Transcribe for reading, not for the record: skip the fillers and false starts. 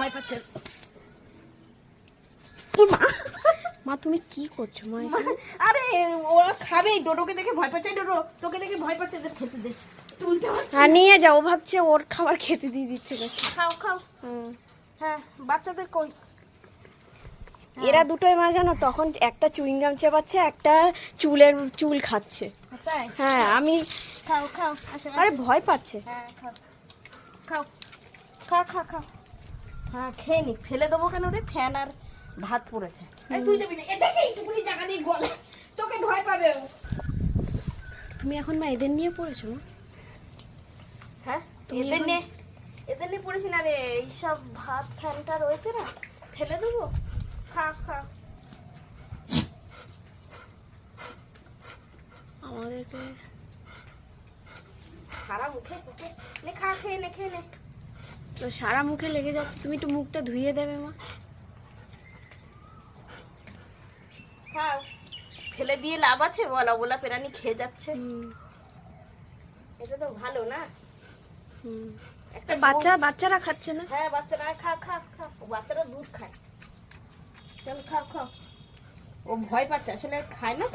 ভয় পাচ্ছে। মা তুমি কি করছো মা? আরে ওরা খাবে, ডোডোকে দেখে ভয় পাচ্ছে। ডোডো তোকে দেখে ভয় পাচ্ছে, খেতে দে। তুলতে পারছি হ্যাঁ নিয়ে যাও, ভাবছে ওর খাবার খেতে দিয়ে দিচ্ছে নাকি। খাও খাও। হ্যাঁ বাচ্চাদের কই, এরা দুটোই মা জানো, তখন একটা চুইংগাম চেবাচ্ছে, একটা চুল খাচ্ছে। তাই? হ্যাঁ আমি খাও খাও, আসো আরে ভয় পাচ্ছে। হ্যাঁ খাও খাও, খা খা খাও। হ্যাঁ খেয়ে নি, ফেলে দেবো কেন রে? ফ্যান আর ভাত পড়েছে। এই তুই যাবি না, এটাকে এইটুকুনি জায়গা দিয়ে গলে, তোকে ভয় পাবে ও। তুমি এখন মা এদের নিয়ে পড়েছো মা? হ্যাঁ তুমি এদের এখন- নিয়ে, এদের নিয়ে পড়েছি না রে। এইসব ভাত ফ্যানটা রয়েছে না, ফেলে দেবো। খা খা। আমাদেরকে সারা মুখে মুখে নে, খা, খেয়ে নে খেয়ে নে। তো সারা মুখে লেগে যাচ্ছে, তুমি একটু মুখটা ধুইয়ে দেবে মা। খাও, ফেলে দিয়ে লাভ আছে? বলা বলা প্রাণী খেয়ে যাচ্ছে, এটা তো ভালো না। একটা বাচ্চারা খাচ্ছে না। হ্যাঁ বাচ্চারা খা খা খা, বাচ্চারা দুধ খায়। চল খাও খাও। ও ভয় পাচ্ছে, আসলে খায় না তো।